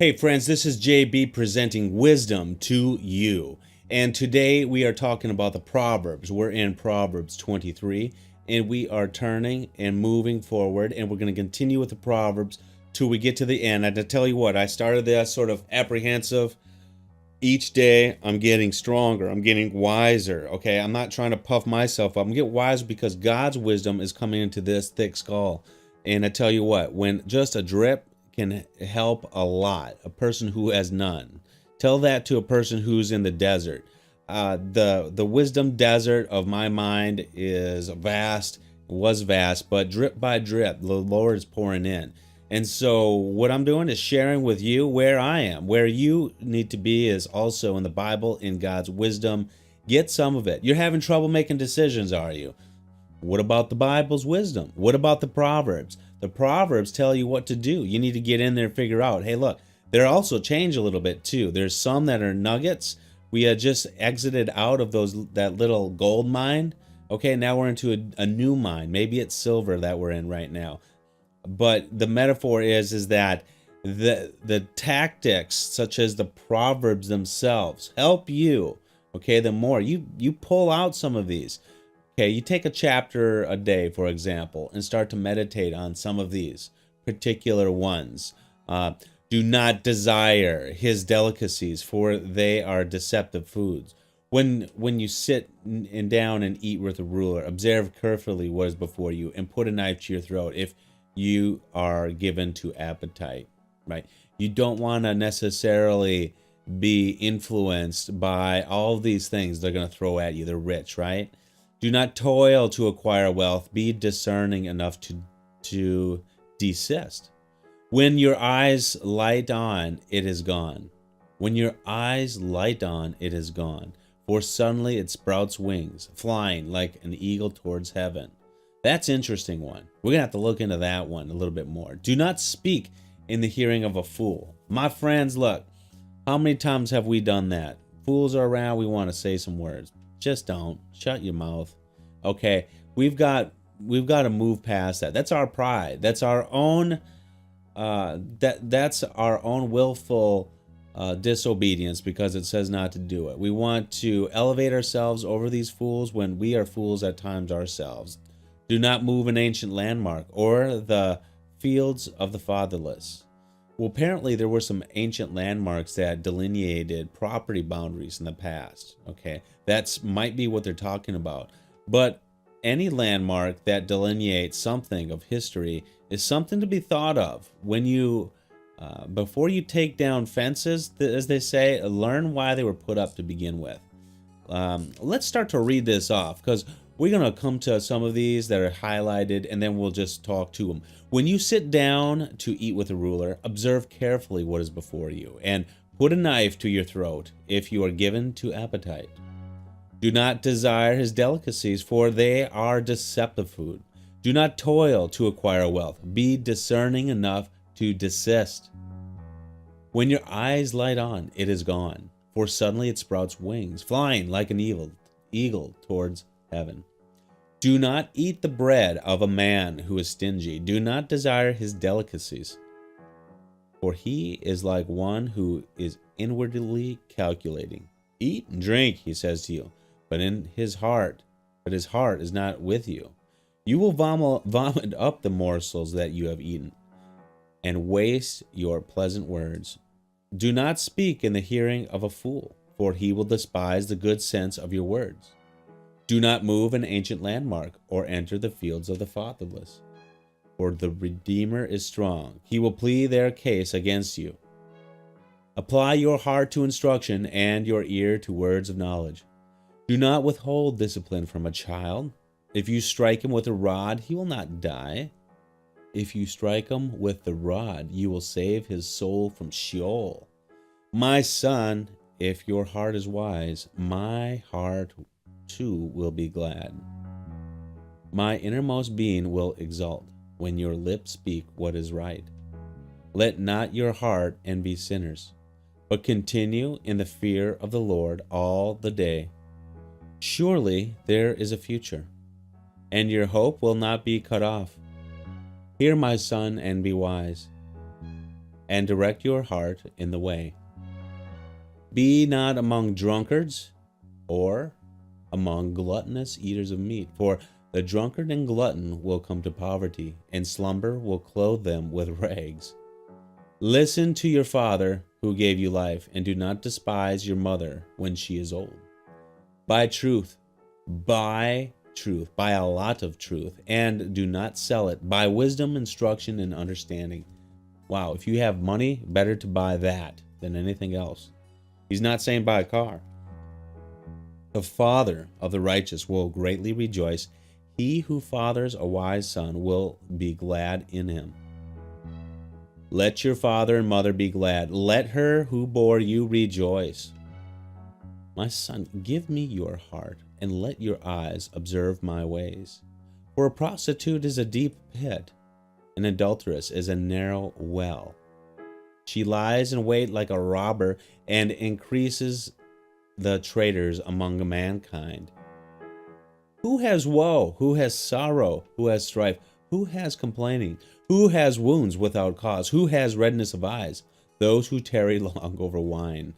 Hey friends, this is JB presenting wisdom to you. And today we are talking about the Proverbs. We're in Proverbs 23 and we are turning and moving forward, and we're going to continue with the Proverbs till we get to the end. And to tell you what, I started this sort of apprehensive. Each day I'm getting stronger, I'm getting wiser. Okay, I'm not trying to puff myself up. I'm getting wiser because God's wisdom is coming into this thick skull. And I tell you what, when just a drip can help a lot, a person who has none. Tell that to a person who's in the desert. The wisdom desert of my mind is vast, was vast, but drip by drip, the Lord is pouring in. And so, what I'm doing is sharing with you where I am. Where you need to be is also in the Bible, in God's wisdom. Get some of it. You're having trouble making decisions, are you? What about the Bible's wisdom? What about the Proverbs? The Proverbs tell you what to do. You need to get in there and figure out, hey, look, they're also changed a little bit too. There's some that are nuggets. We had just exited out of that little gold mine. Okay, now we're into a new mine. Maybe it's silver that we're in right now. But the metaphor is that the tactics, such as the Proverbs themselves, help you. Okay, the more you pull out some of these. Okay, you take a chapter a day, for example, and start to meditate on some of these particular ones. Do not desire his delicacies, for they are deceptive foods. When you sit down and eat with a ruler, observe carefully what is before you, and put a knife to your throat if you are given to appetite. Right? You don't want to necessarily be influenced by all of these things they're going to throw at you. They're rich, right? Do not toil to acquire wealth. Be discerning enough to desist. When your eyes light on, it is gone. When your eyes light on, it is gone. For suddenly it sprouts wings, flying like an eagle towards heaven. That's an interesting one. We're going to have to look into that one a little bit more. Do not speak in the hearing of a fool. My friends, look, how many times have we done that? Fools are around, we want to say some words. Just don't. Shut your mouth. Okay, we've got to move past that. That's our pride. That's our own that's our own willful disobedience because it says not to do it. We want to elevate ourselves over these fools when we are fools at times ourselves. Do not move an ancient landmark or the fields of the fatherless. Well, apparently there were some ancient landmarks that delineated property boundaries in the past. Okay, that's might be what they're talking about. But any landmark that delineates something of history is something to be thought of when you, before you take down fences, as they say, learn why they were put up to begin with. Let's start to read this off because we're going to come to some of these that are highlighted and then we'll just talk to them. When you sit down to eat with a ruler, observe carefully what is before you and put a knife to your throat if you are given to appetite. Do not desire his delicacies, for they are deceptive food. Do not toil to acquire wealth. Be discerning enough to desist. When your eyes light on, it is gone, for suddenly it sprouts wings, flying like an eagle towards heaven. Do not eat the bread of a man who is stingy. Do not desire his delicacies, for he is like one who is inwardly calculating. Eat and drink, he says to you, but his heart is not with you. You will vomit up the morsels that you have eaten, and waste your pleasant words. Do not speak in the hearing of a fool, for he will despise the good sense of your words. Do not move an ancient landmark, or enter the fields of the fatherless, for the Redeemer is strong. He will plead their case against you. Apply your heart to instruction and your ear to words of knowledge. Do not withhold discipline from a child. If you strike him with a rod, he will not die. If you strike him with the rod, you will save his soul from Sheol. My son, if your heart is wise, my heart too will be glad. My innermost being will exult when your lips speak what is right. Let not your heart envy sinners, but continue in the fear of the Lord all the day. Surely there is a future, and your hope will not be cut off. Hear, my son, and be wise. and direct your heart in the way. Be not among drunkards, or among gluttonous eaters of meat, for the drunkard and glutton will come to poverty, and slumber will clothe them with rags. Listen to your father who gave you life, and do not despise your mother when she is old. Buy truth, buy a lot of truth, and do not sell it. Buy wisdom, instruction, and understanding. Wow, if you have money, better to buy that than anything else. He's not saying buy a car. The father of the righteous will greatly rejoice. He who fathers a wise son will be glad in him. Let your father and mother be glad. Let her who bore you rejoice. My son, give me your heart, and let your eyes observe my ways. For a prostitute is a deep pit, an adulteress is a narrow well. She lies in wait like a robber, and increases the traitors among mankind. Who has woe? Who has sorrow? Who has strife? Who has complaining? Who has wounds without cause? Who has redness of eyes? Those who tarry long over wine.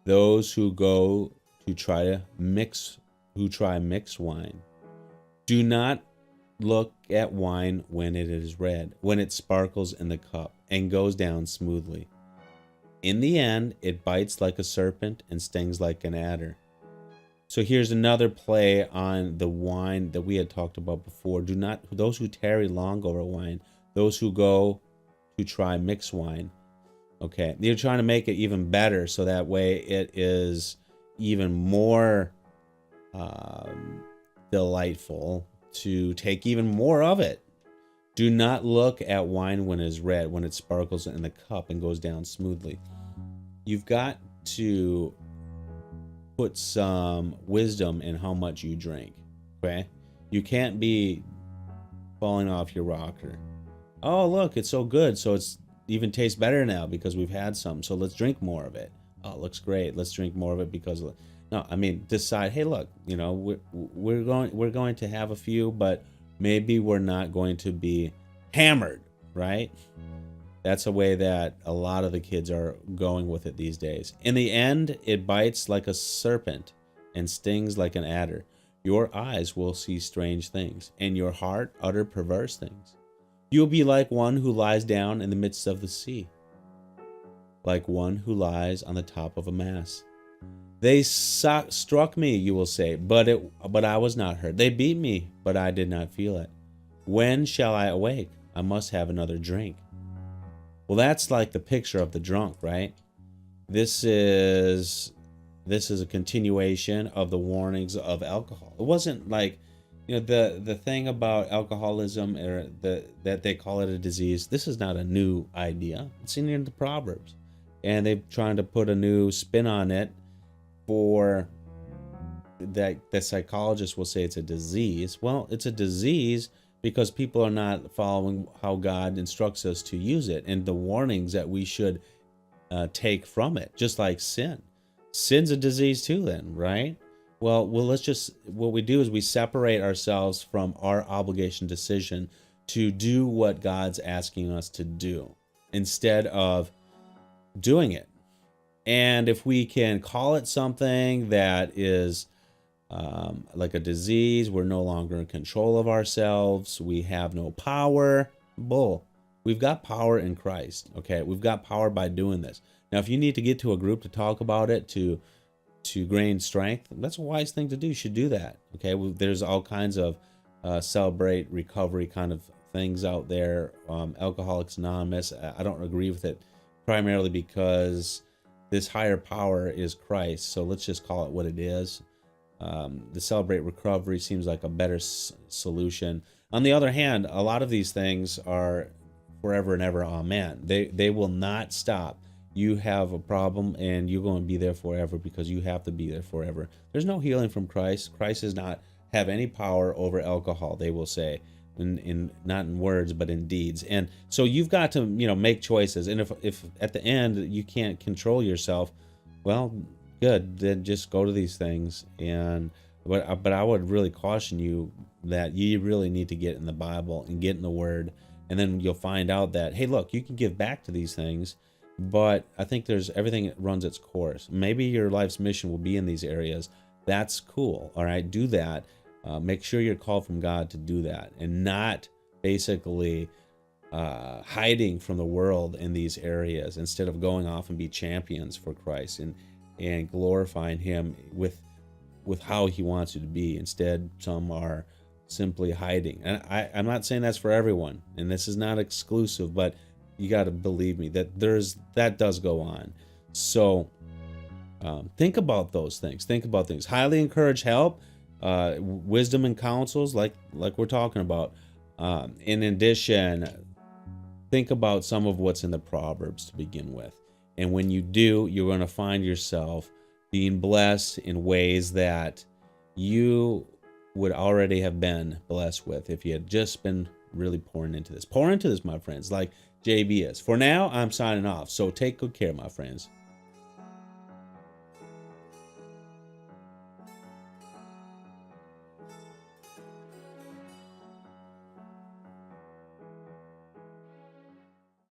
Those who go to try mixed wine. Do not look at wine when it is red, when it sparkles in the cup and goes down smoothly. In the end, it bites like a serpent and stings like an adder. So here's another play on the wine that we had talked about before. Do not, those who tarry long over wine, those who go to try mixed wine. Okay, you're trying to make it even better so that way it is even more delightful to take even more of it. Do not look at wine when it is red, when it sparkles in the cup and goes down smoothly. You've got to put some wisdom in how much you drink, okay? You can't be falling off your rocker. Oh, look, it's so good, so it's even tastes better now because we've had some, so let's drink more of it. Oh, it looks great. Let's drink more of it because of... No, I mean, decide, hey, look, you know, we're going to have a few, but maybe we're not going to be hammered, right? That's a way that a lot of the kids are going with it these days. In the end, it bites like a serpent and stings like an adder. Your eyes will see strange things, and your heart utter perverse things. You will be like one who lies down in the midst of the sea, like one who lies on the top of a mass. They struck me, you will say, but I was not hurt. They beat me, but I did not feel it. When shall I awake? I must have another drink. Well, that's like the picture of the drunk, right? This is a continuation of the warnings of alcohol. It wasn't like, you know, the thing about alcoholism, or that they call it a disease. This is not a new idea. It's in the Proverbs, and they're trying to put a new spin on it. For that, the psychologist will say it's a disease. Well, it's a disease because people are not following how God instructs us to use it and the warnings that we should take from it, just like sin. Sin's a disease too then, right? Well, let's just, what we do is we separate ourselves from our obligation decision to do what God's asking us to do instead of doing it. And if we can call it something that is like a disease, we're no longer in control of ourselves, we have no power. Bull. We've got power in Christ, okay? We've got power by doing this. Now, if you need to get to a group to talk about it, to gain strength, that's a wise thing to do. You should do that, okay? There's all kinds of celebrate recovery kind of things out there. Alcoholics Anonymous, I don't agree with it, primarily because this higher power is Christ, so let's just call it what it is. The Celebrate Recovery seems like a better solution. On the other hand, a lot of these things are forever and ever, amen. They will not stop. You have a problem and you're going to be there forever because you have to be there forever. There's no healing from Christ. Christ does not have any power over alcohol, they will say. In not in words but in deeds. And so you've got to, you know, make choices. And if at the end you can't control yourself, well, good, then just go to these things. And but I would really caution you that you really need to get in the Bible and get in the Word, and then you'll find out that, hey, look, you can give back to these things but I think there's everything runs its course. Maybe your life's mission will be in these areas. That's cool. All right, do that. Make sure you're called from God to do that, and not basically hiding from the world in these areas, instead of going off and be champions for Christ and glorifying Him with how He wants you to be. Instead, some are simply hiding. And I'm not saying that's for everyone, and this is not exclusive, but you got to believe me that that does go on. So think about those things. Think about things. Highly encourage help, wisdom and counsels, like we're talking about. In addition, think about some of what's in the Proverbs to begin with. And when you do, you're going to find yourself being blessed in ways that you would already have been blessed with if you had just been really pouring into this. Pour into this, my friends, like JB is. For now, I'm signing off. So take good care, my friends.